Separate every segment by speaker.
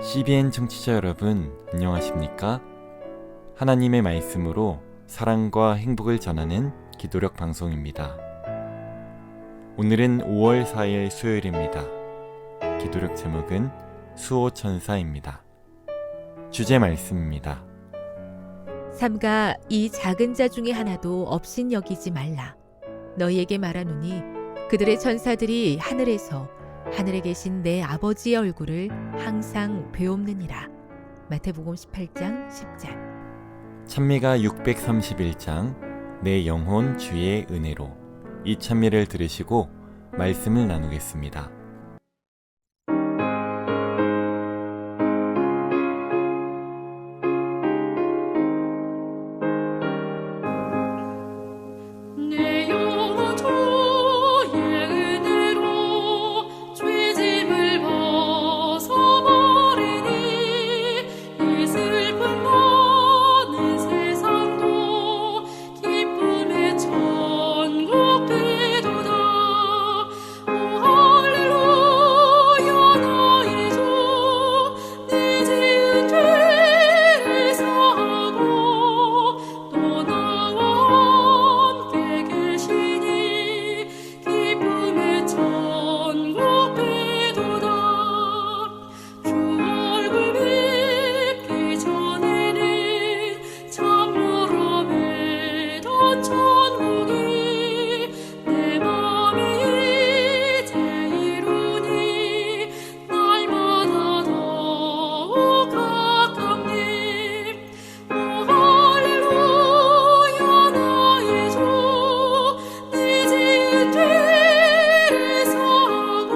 Speaker 1: CBN 청취자 여러분, 안녕하십니까? 하나님의 말씀으로 사랑과 행복을 전하는 기도력 방송입니다. 오늘은 5월 4일 수요일입니다. 기도력 제목은 수호천사입니다. 주제 말씀입니다.
Speaker 2: 삼가 이 작은 자 중에 하나도 없인 여기지 말라. 너희에게 말하노니 그들의 천사들이 하늘에 계신 내 아버지의 얼굴을 항상 배옵느니라. 마태복음 18장 10절.
Speaker 1: 찬미가 631장 내 영혼 주의 은혜로, 이 찬미를 들으시고 말씀을 나누겠습니다.
Speaker 3: 내 영혼 주의 은혜로 죄짐을 벗어버리니 이 슬픔 많은 세상도 기쁨의 천국 되도다. 오 할렐루야 나의 주 내 지은 죄를 사하고 또 나와 함께 계시니 기쁨의 천국 되도다. 주 얼굴 뵙기 전에는 참으로 외던 천국이 내 맘에 이제 이루니 날마다 더욱 가깝네. 오 할렐루야 나의 주 내 지은 죄를 사하고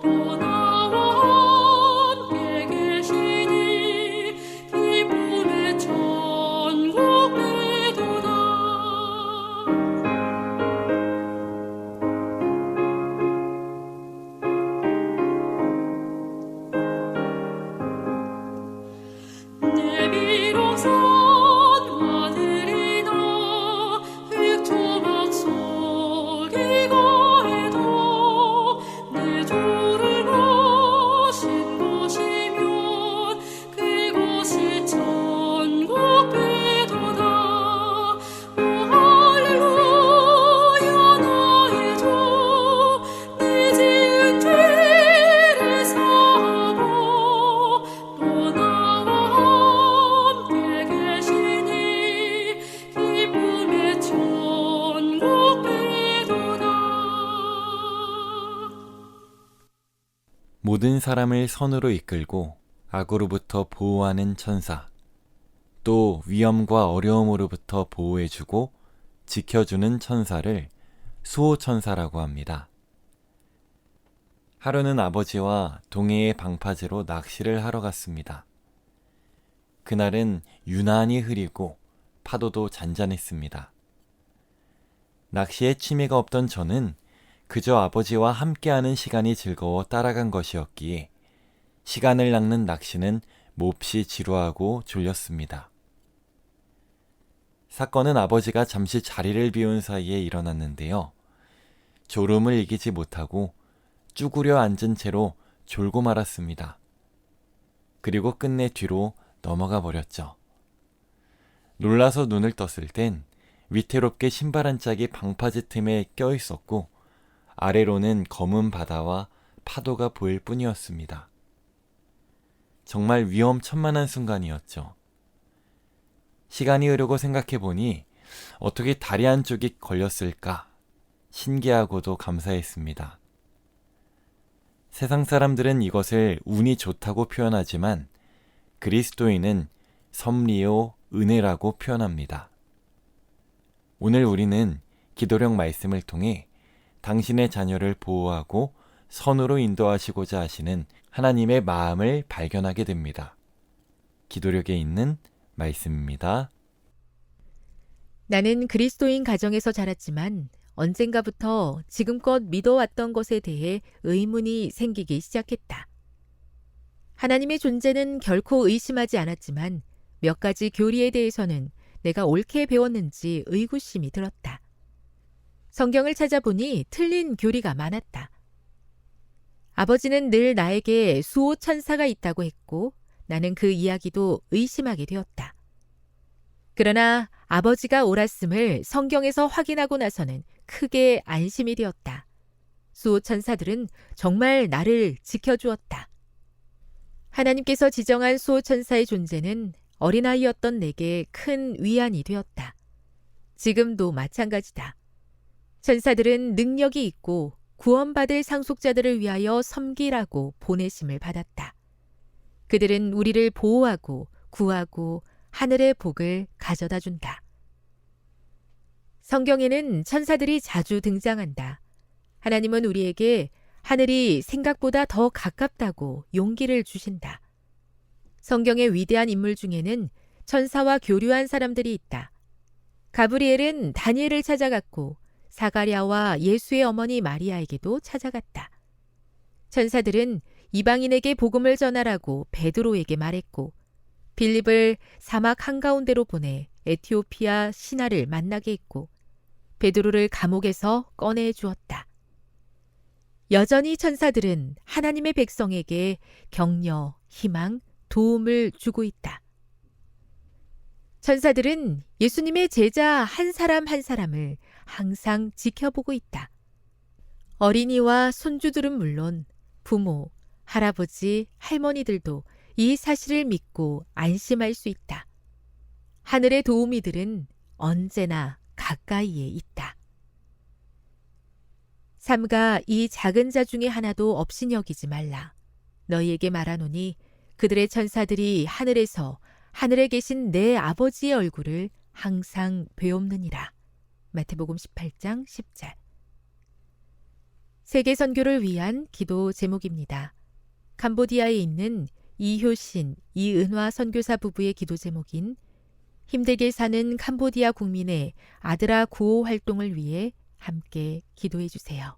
Speaker 3: 또 나와 함께 계시니 기쁨의 천국 되도다. 내 비로소 아들이나 흑조막 속이 거해도 내 주를 모신 곳이면 그곳이 천국 되도다. 오 할렐루야 나의 주 내 지은 죄를 사하고 또 나와 함께 계시니 기쁨의 천국 되도다.
Speaker 1: 모든 사람을 선으로 이끌고 악으로부터 보호하는 천사, 또 위험과 어려움으로부터 보호해주고 지켜주는 천사를 수호천사라고 합니다. 하루는 아버지와 동해의 방파제로 낚시를 하러 갔습니다. 그날은 유난히 흐리고 파도도 잔잔했습니다. 낚시에 취미가 없던 저는 그저 아버지와 함께하는 시간이 즐거워 따라간 것이었기에 시간을 낚는 낚시는 몹시 지루하고 졸렸습니다. 사건은 아버지가 잠시 자리를 비운 사이에 일어났는데요. 졸음을 이기지 못하고 쭈그려 앉은 채로 졸고 말았습니다. 그리고 끝내 뒤로 넘어가 버렸죠. 놀라서 눈을 떴을 땐 위태롭게 신발 한 짝이 방파제 틈에 껴 있었고 아래로는 검은 바다와 파도가 보일 뿐이었습니다. 정말 위험천만한 순간이었죠. 시간이 흐르고 생각해보니 어떻게 다리 한쪽이 걸렸을까 신기하고도 감사했습니다. 세상 사람들은 이것을 운이 좋다고 표현하지만 그리스도인은 섭리요 은혜라고 표현합니다. 오늘 우리는 기도력 말씀을 통해 당신의 자녀를 보호하고 선으로 인도하시고자 하시는 하나님의 마음을 발견하게 됩니다. 기도력에 있는 말씀입니다.
Speaker 2: 나는 그리스도인 가정에서 자랐지만 언젠가부터 지금껏 믿어왔던 것에 대해 의문이 생기기 시작했다. 하나님의 존재는 결코 의심하지 않았지만 몇 가지 교리에 대해서는 내가 옳게 배웠는지 의구심이 들었다. 성경을 찾아보니 틀린 교리가 많았다. 아버지는 늘 나에게 수호 천사가 있다고 했고 나는 그 이야기도 의심하게 되었다. 그러나 아버지가 옳았음을 성경에서 확인하고 나서는 크게 안심이 되었다. 수호 천사들은 정말 나를 지켜주었다. 하나님께서 지정한 수호 천사의 존재는 어린아이였던 내게 큰 위안이 되었다. 지금도 마찬가지다. 천사들은 능력이 있고 구원받을 상속자들을 위하여 섬기라고 보내심을 받았다. 그들은 우리를 보호하고 구하고 하늘의 복을 가져다 준다. 성경에는 천사들이 자주 등장한다. 하나님은 우리에게 하늘이 생각보다 더 가깝다고 용기를 주신다. 성경의 위대한 인물 중에는 천사와 교류한 사람들이 있다. 가브리엘은 다니엘을 찾아갔고 사가랴와 예수의 어머니 마리아에게도 찾아갔다. 천사들은 이방인에게 복음을 전하라고 베드로에게 말했고 빌립을 사막 한가운데로 보내 에티오피아 신하를 만나게 했고 베드로를 감옥에서 꺼내 주었다. 여전히 천사들은 하나님의 백성에게 격려, 희망, 도움을 주고 있다. 천사들은 예수님의 제자 한 사람 한 사람을 항상 지켜보고 있다. 어린이와 손주들은 물론 부모, 할아버지, 할머니들도 이 사실을 믿고 안심할 수 있다. 하늘의 도우미들은 언제나 가까이에 있다. 삼가 이 작은 자 중에 하나도 없이 여기지 말라. 너희에게 말하노니 그들의 천사들이 하늘에서 하늘에 계신 내 아버지의 얼굴을 항상 배옵느니라. 마태복음 18장 10절. 세계 선교를 위한 기도 제목입니다. 캄보디아에 있는 이효신, 이은화 선교사 부부의 기도 제목인 힘들게 사는 캄보디아 국민의 아드라 구호 활동을 위해 함께 기도해 주세요.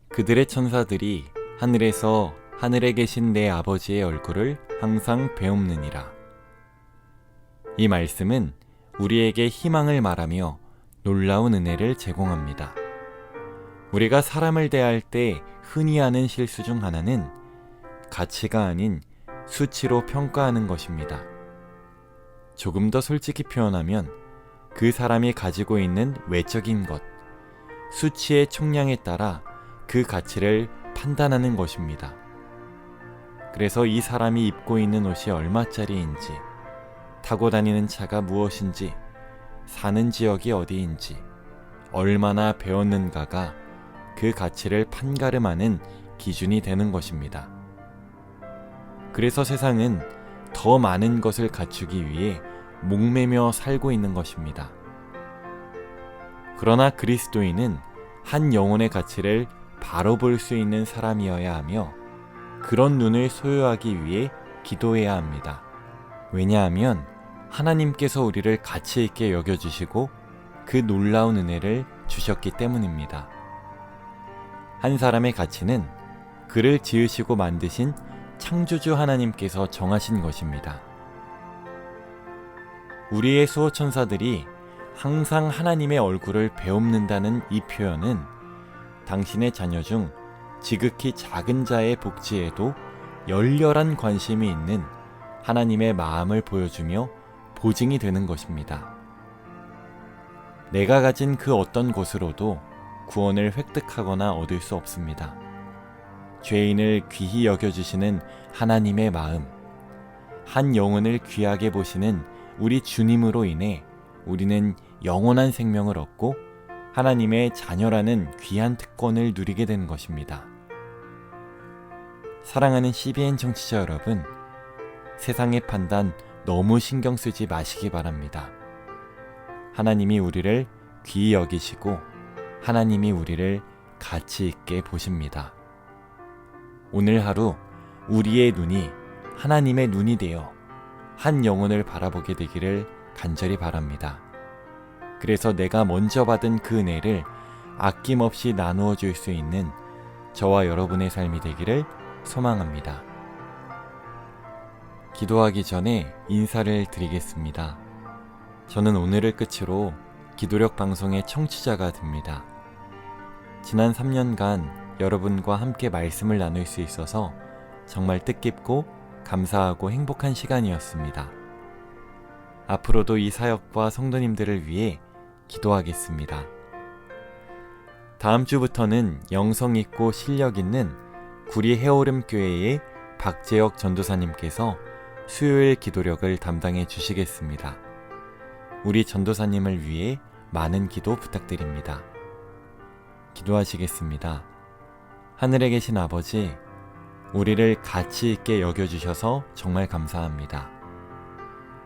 Speaker 1: 그들의 천사들이 하늘에서 하늘에 계신 내 아버지의 얼굴을 항상 배옵느니라. 이 말씀은 우리에게 희망을 말하며 놀라운 은혜를 제공합니다. 우리가 사람을 대할 때 흔히 하는 실수 중 하나는 가치가 아닌 수치로 평가하는 것입니다. 조금 더 솔직히 표현하면 그 사람이 가지고 있는 외적인 것, 수치의 총량에 따라 그 가치를 판단하는 것입니다. 그래서 이 사람이 입고 있는 옷이 얼마짜리인지, 타고 다니는 차가 무엇인지, 사는 지역이 어디인지, 얼마나 배웠는가가 그 가치를 판가름하는 기준이 되는 것입니다. 그래서 세상은 더 많은 것을 갖추기 위해 목매며 살고 있는 것입니다. 그러나 그리스도인은 한 영혼의 가치를 바로 볼 수 있는 사람이어야 하며 그런 눈을 소유하기 위해 기도해야 합니다. 왜냐하면 하나님께서 우리를 가치 있게 여겨주시고 그 놀라운 은혜를 주셨기 때문입니다. 한 사람의 가치는 그를 지으시고 만드신 창조주 하나님께서 정하신 것입니다. 우리의 수호천사들이 항상 하나님의 얼굴을 배옵는다는 이 표현은 당신의 자녀 중 지극히 작은 자의 복지에도 열렬한 관심이 있는 하나님의 마음을 보여주며 보증이 되는 것입니다. 내가 가진 그 어떤 것으로도 구원을 획득하거나 얻을 수 없습니다. 죄인을 귀히 여겨주시는 하나님의 마음, 한 영혼을 귀하게 보시는 우리 주님으로 인해 우리는 영원한 생명을 얻고 하나님의 자녀라는 귀한 특권을 누리게 되는 것입니다. 사랑하는 CBN 청취자 여러분, 세상의 판단 너무 신경 쓰지 마시기 바랍니다. 하나님이 우리를 귀히 여기시고 하나님이 우리를 가치 있게 보십니다. 오늘 하루 우리의 눈이 하나님의 눈이 되어 한 영혼을 바라보게 되기를 간절히 바랍니다. 그래서 내가 먼저 받은 그 은혜를 아낌없이 나누어 줄 수 있는 저와 여러분의 삶이 되기를 소망합니다. 기도하기 전에 인사를 드리겠습니다. 저는 오늘을 끝으로 기도력 방송의 청취자가 됩니다. 지난 3년간 여러분과 함께 말씀을 나눌 수 있어서 정말 뜻깊고 감사하고 행복한 시간이었습니다. 앞으로도 이 사역과 성도님들을 위해 기도하겠습니다. 다음 주부터는 영성 있고 실력 있는 구리 해오름 교회의 박재혁 전도사님께서 수요일 기도력을 담당해 주시겠습니다. 우리 전도사님을 위해 많은 기도 부탁드립니다. 기도하시겠습니다. 하늘에 계신 아버지, 우리를 가치 있게 여겨주셔서 정말 감사합니다.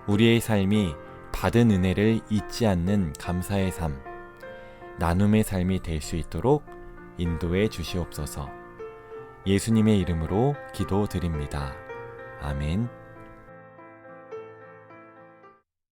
Speaker 1: 우리의 삶이 받은 은혜를 잊지 않는 감사의 삶, 나눔의 삶이 될 수 있도록 인도해 주시옵소서. 예수님의 이름으로 기도드립니다. 아멘.